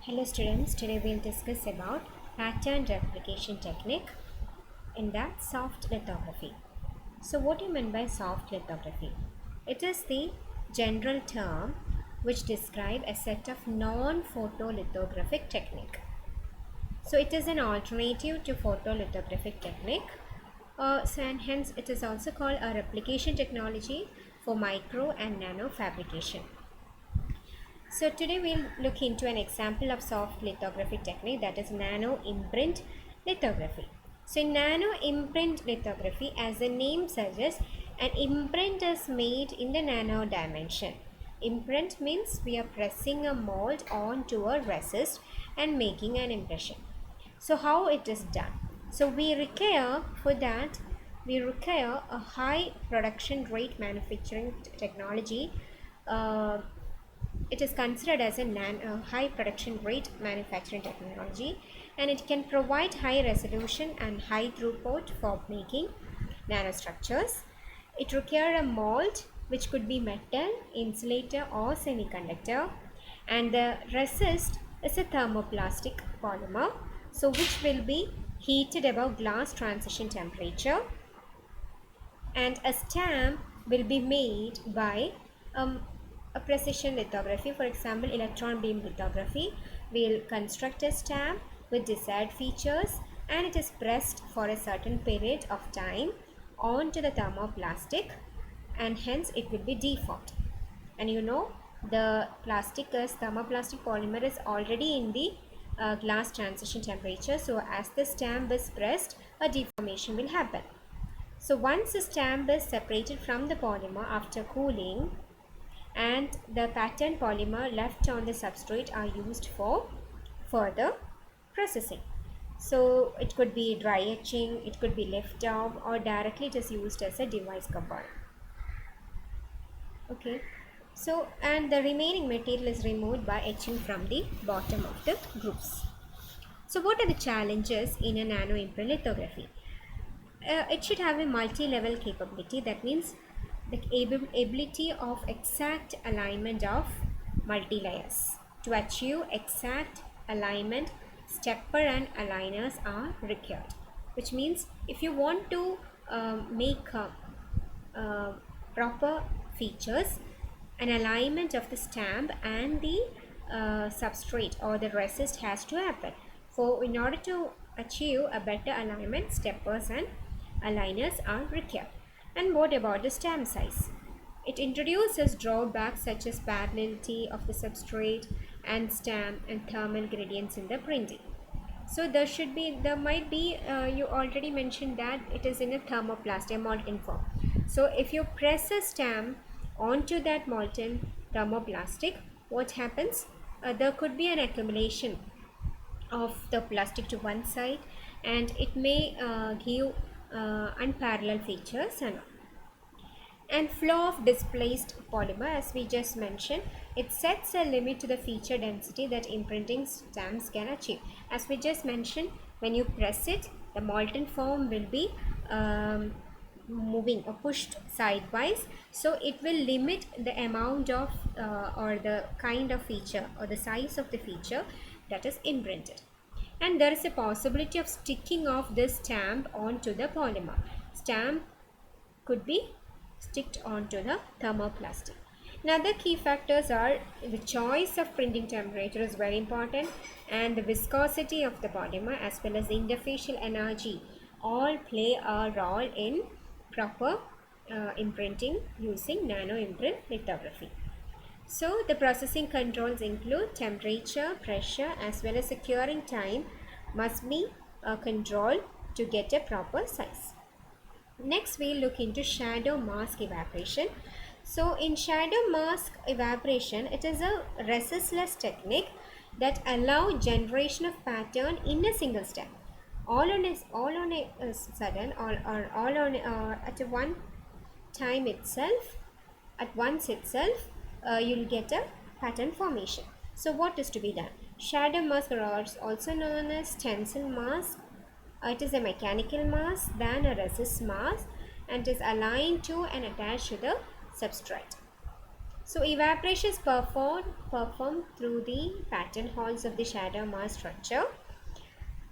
Hello students, today we'll discuss about pattern replication technique in that soft lithography. So what do you mean by soft lithography? It is the general term which describe a set of non-photolithographic technique. So it is an alternative to photolithographic technique. And hence it is also called a replication technology for micro and nano fabrication. So today we'll look into an example of soft lithography technique, that is nano imprint lithography. So in nano imprint lithography, as the name suggests, an imprint is made in the nano dimension. Imprint means we are pressing a mold onto a resist and making an impression. So how it is done? So we require a high production rate manufacturing technology. It is considered as a high production rate manufacturing technology, and it can provide high resolution and high throughput for making nanostructures. It requires a mold which could be metal, insulator or semiconductor, and the resist is a thermoplastic polymer, so which will be heated above glass transition temperature, and a stamp will be made by a precision lithography. For example, electron beam lithography will construct a stamp with desired features, and it is pressed for a certain period of time onto the thermoplastic, and hence it will be deformed. And you know, the thermoplastic polymer is already in the glass transition temperature, so as the stamp is pressed, a deformation will happen. So once the stamp is separated from the polymer after cooling, and the pattern polymer left on the substrate are used for further processing. So it could be dry etching, it could be lift off, or directly it is used as a device component. Okay, so and the remaining material is removed by etching from the bottom of the grooves. So what are the challenges in a nano imprint lithography? It should have a multi-level capability. That means the ability of exact alignment of multi-layers. To achieve exact alignment, stepper and aligners are required, which means if you want to make proper features, an alignment of the stamp and the substrate or the resist has to happen. For in order to achieve a better alignment, steppers and aligners are required. And what about the stamp size? It introduces drawbacks such as parallelity of the substrate and stamp and thermal gradients in the printing. So there might be, you already mentioned that it is in a thermoplastic molten form. So if you press a stamp onto that molten thermoplastic, what happens? There could be an accumulation of the plastic to one side, and it may give unparalleled features and flow of displaced polymer. As we just mentioned, it sets a limit to the feature density that imprinting stamps can achieve. As we just mentioned, when you press it, the molten form will be moving or pushed sidewise, so it will limit the amount of or the kind of feature or the size of the feature that is imprinted. And there is a possibility of sticking of this stamp onto the polymer. Stamp could be sticked onto the thermoplastic. Now the key factors are the choice of printing temperature is very important, and the viscosity of the polymer as well as the interfacial energy all play a role in proper imprinting using nano imprint lithography. So the processing controls include temperature, pressure as well as the curing time must be controlled to get a proper size. Next we look into shadow mask evaporation. So in shadow mask evaporation, it is a resistless technique that allow generation of pattern in a single step. All on a sudden, or all on at one time itself, at once itself, you'll get a pattern formation. So what is to be done? Shadow mask, or also known as stencil mask, it is a mechanical mask than a resist mask, and is aligned to and attached to the substrate. So evaporation is performed through the pattern halls of the shadow mass structure,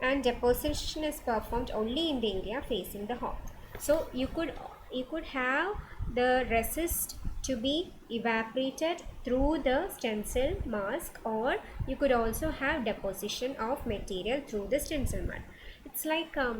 and deposition is performed only in the area facing the hall. So you could have the resist to be evaporated through the stencil mask, or you could also have deposition of material through the stencil mask. It's like a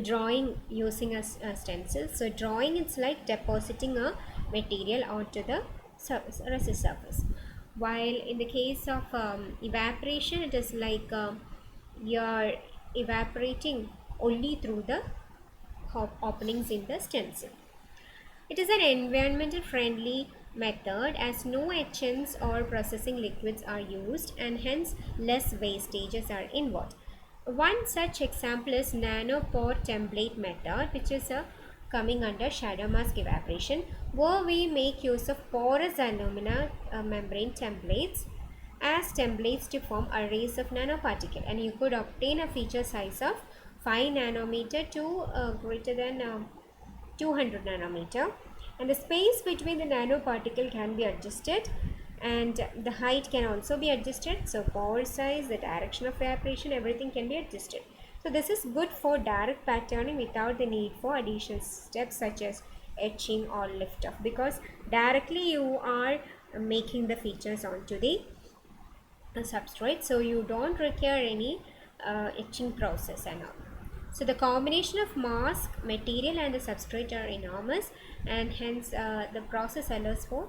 drawing using a stencil. So drawing, it's like depositing a material onto the resist surface, while in the case of evaporation, it is like you're evaporating only through the openings in the stencil. It is an environmental friendly method as no etchants or processing liquids are used, and hence less wastages are involved. One such example is nanopore template method, which is coming under shadow mask evaporation, where we make use of porous alumina membrane templates as templates to form arrays of nanoparticle, and you could obtain a feature size of 5 nanometer to greater than 200 nanometer, and the space between the nanoparticle can be adjusted, and the height can also be adjusted. So pore size, the direction of evaporation, everything can be adjusted. So this is good for direct patterning without the need for additional steps such as etching or lift off, because directly you are making the features onto the substrate, so you don't require any etching process and all. So the combination of mask, material and the substrate are enormous, and hence the process allows for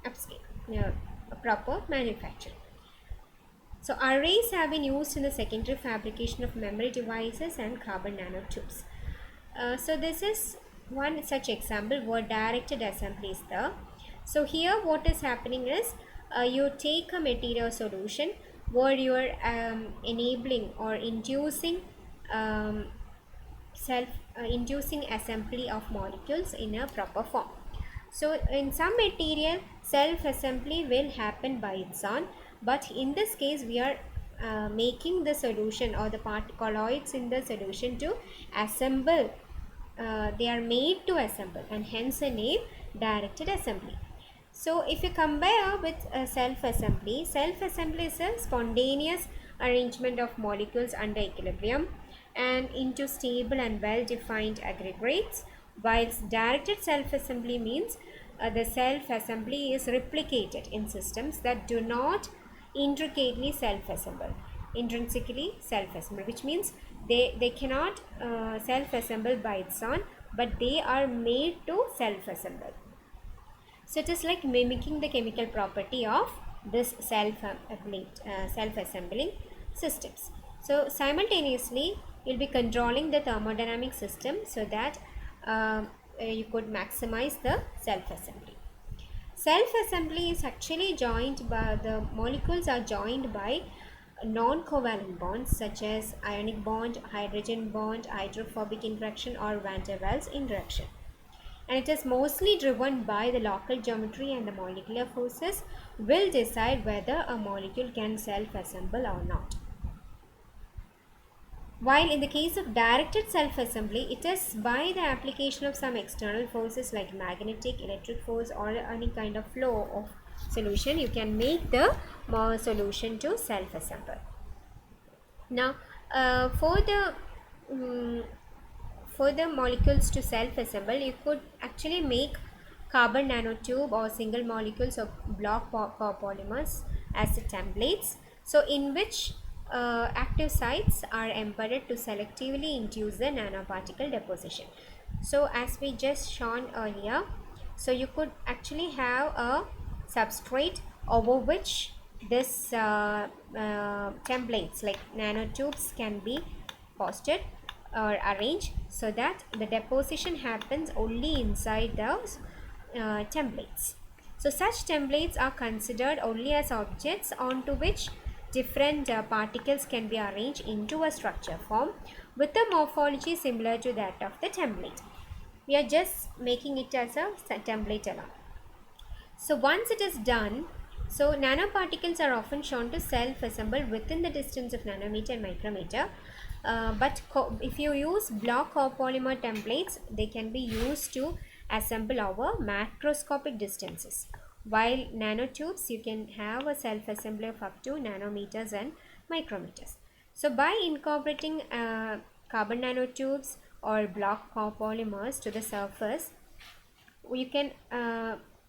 upscale, proper manufacturing. So arrays have been used in the secondary fabrication of memory devices and carbon nanotubes. So this is one such example where directed assembly is there. So here what is happening is you take a material solution where you are enabling or inducing inducing assembly of molecules in a proper form. So in some material, self assembly will happen by its own, but in this case we are making the solution or the colloids in the solution to assemble. They are made to assemble, and hence the name directed assembly. So if you compare with self-assembly is a spontaneous arrangement of molecules under equilibrium and into stable and well-defined aggregates, whilst directed self-assembly means the self-assembly is replicated in systems that do not intricately intrinsically self-assemble, which means they cannot self-assemble by its own, but they are made to self-assemble. So it is like mimicking the chemical property of this self-assembling systems. So simultaneously you'll be controlling the thermodynamic system so that you could maximize the self-assembly. Self-assembly is actually joined by the molecules are joined by non-covalent bonds such as ionic bond, hydrogen bond, hydrophobic interaction or van der Waals interaction. And it is mostly driven by the local geometry, and the molecular forces will decide whether a molecule can self-assemble or not. While in the case of directed self-assembly, it is by the application of some external forces like magnetic, electric force or any kind of flow of solution, you can make the solution to self-assemble. Now for the molecules to self-assemble, you could actually make carbon nanotube or single molecules of block polymers as the templates, so in which active sites are embedded to selectively induce the nanoparticle deposition. So as we just shown earlier, so you could actually have a substrate over which this templates like nanotubes can be posted or arranged, so that the deposition happens only inside those templates. So such templates are considered only as objects onto which different particles can be arranged into a structure form with a morphology similar to that of the template. We are just making it as a template alone. So once it is done, so nanoparticles are often shown to self-assemble within the distance of nanometer and micrometer. But if you use block copolymer templates, they can be used to assemble over macroscopic distances. While nanotubes, you can have a self-assembly of up to nanometers and micrometers. So by incorporating carbon nanotubes or block copolymers to the surface, you can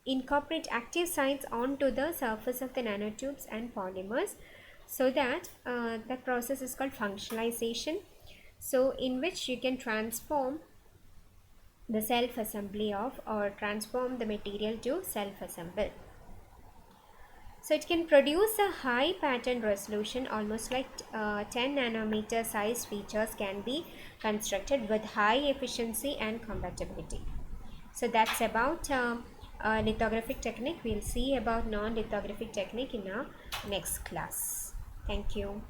incorporate active sites onto the surface of the nanotubes and polymers, so that that process is called functionalization, so in which you can transform the self assembly of or transform the material to self assemble. So it can produce a high pattern resolution, almost like 10 nanometer size features can be constructed with high efficiency and compatibility. So that's about lithographic technique. We'll see about non-lithographic technique in our next class. Thank you.